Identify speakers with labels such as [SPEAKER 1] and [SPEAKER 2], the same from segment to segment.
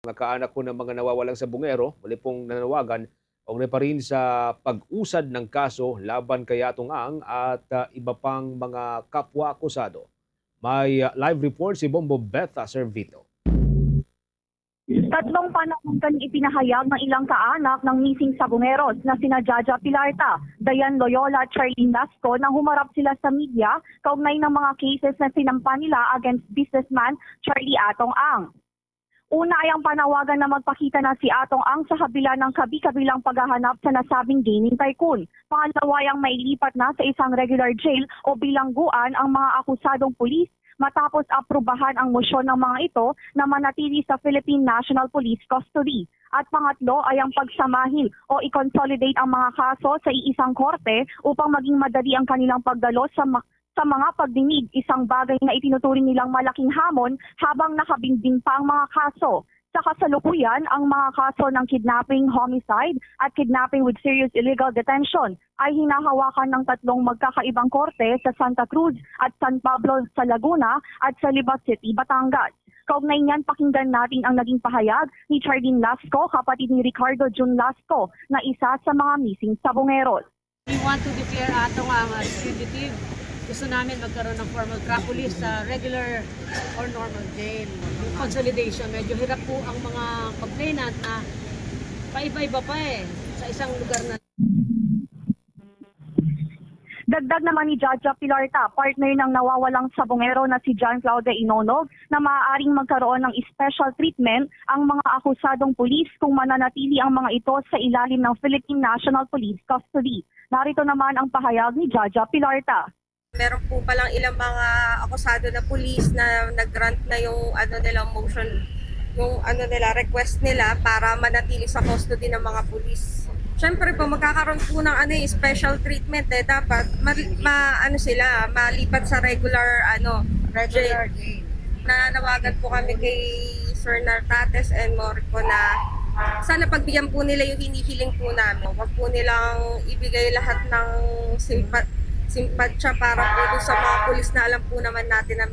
[SPEAKER 1] Mga kaanak ko ng mga nawawalang sabungero, muli pong nanawagan kaugnay pa rin sa pag-usad ng kaso laban kay Atong Ang at iba pang mga kapwa-akusado. May live report si Bombo Betha Servito.
[SPEAKER 2] Tatlong panawagan ipinahayag ng ilang kaanak ng missing sabungeros na sina Jaja Pilarta, Dayan Loyola at Charlene Lasco nang humarap sila sa media kaugnay ng mga cases na sinampa nila against businessman Charlie Atong Ang. Una ay ang panawagan na magpakita na si Atong Ang sa kabila ng kabi-kabilang paghahanap sa nasabing gaming tycoon. Pangalawa ay ang mailipat na sa isang regular jail o bilangguan ang mga akusadong pulis matapos aprubahan ang mosyon ng mga ito na manatili sa Philippine National Police Custody. At pangatlo ay ang pagsamahin o i-consolidate ang mga kaso sa iisang korte upang maging madali ang kanilang pagdalo sa mga pagdinig, isang bagay na itinuturing nilang malaking hamon habang nakabinbing pa ang mga kaso. Sa kasalukuyan, ang mga kaso ng kidnapping, homicide at kidnapping with serious illegal detention ay hinahawakan ng tatlong magkakaibang korte sa Santa Cruz at San Pablo sa Laguna at sa Libas City, Batangas. Kaugnay niyan, pakinggan natin ang naging pahayag ni Charlene Lasco, kapatid ni Ricardo Jun Lasco, na isa sa mga missing sabungeros.
[SPEAKER 3] We want to declare Atong Ang as fugitive. Gusto namin magkaroon ng formal track police sa regular or normal jail. Yung consolidation, medyo hirap po ang mga complainant na paiba-iba pa sa isang lugar na.
[SPEAKER 2] Dagdag naman ni Jaja Pilarta, partner ng nawawalang sabungero na si John Claude Inonog, na maaaring magkaroon ng special treatment ang mga akusadong pulis kung mananatili ang mga ito sa ilalim ng Philippine National Police Custody. Narito naman ang pahayag ni Jaja Pilarta.
[SPEAKER 4] Meron po palang ilang mga akusado na pulis na nag-grant na yung motion, yung request nila para manatili sa custody ng mga pulis. Siyempre po magkakaroon po ng special treatment dapat malipat sa regular jail. Nanawagan po kami kay Sir Nartates and Morico na sana pagbigyan po nila yung hinihiling po namin. Huwag po nilang ibigay lahat ng simpatsya para po sa mga pulis na alam po naman natin na.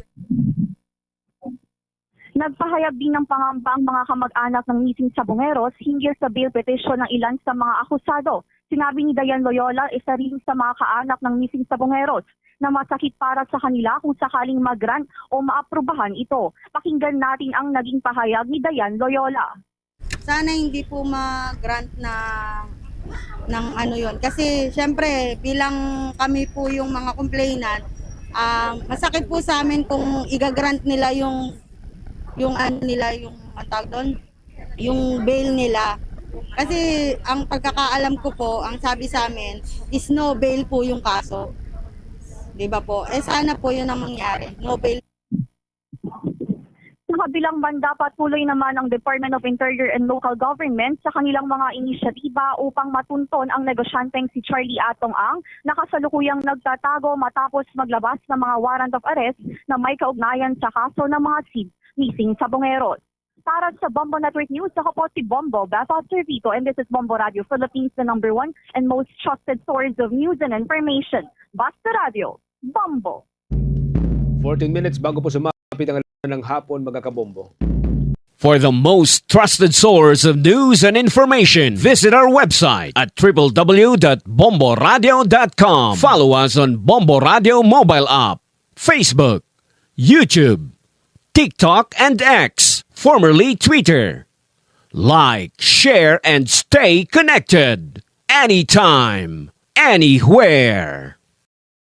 [SPEAKER 2] Nagpahayag din ng pangamba ang mga kamag-anak ng missing sabungeros hinggil sa bail petition ng ilan sa mga akusado. Sinabi ni Dayan Loyola, isa rin sa mga kaanak ng missing sabungeros, na masakit para sa kanila kung sakaling mag-grant o maaprubahan ito. Pakinggan natin ang naging pahayag ni Dayan Loyola.
[SPEAKER 5] Sana hindi po mag-grant ng yon. Kasi syempre bilang kami po yung mga complainant, masakit po sa amin kung i-grant nila yung yung bail nila. Kasi ang pagkakaalam ko po, ang sabi sa amin is no bail po yung kaso. 'Di ba po? Sana po 'yun ang mangyari. No bail.
[SPEAKER 2] Sa kabilang banda, patuloy naman ang Department of Interior and Local Government sa kanilang mga inisyatiba upang matunton ang negosyanteng si Charlie Atong Ang na kasalukuyang nagtatago matapos maglabas ng mga warrant of arrest na may kaugnayan sa kaso ng mga missing sabungeros. Para sa Bombo Network News, ako po si Bombo Betha Servito, and this is Bombo Radio Philippines, the #1 and most trusted source of news and information. Basta Radio, Bombo.
[SPEAKER 1] 14 minutes bago po sumapit ang ng hapon, mga kabombo.
[SPEAKER 6] For the most trusted source of news and information, visit our website at www.bomboradio.com. Follow us on Bombo Radio mobile app, Facebook, YouTube, TikTok, and X, formerly Twitter. Like, share, and stay connected. Anytime, anywhere.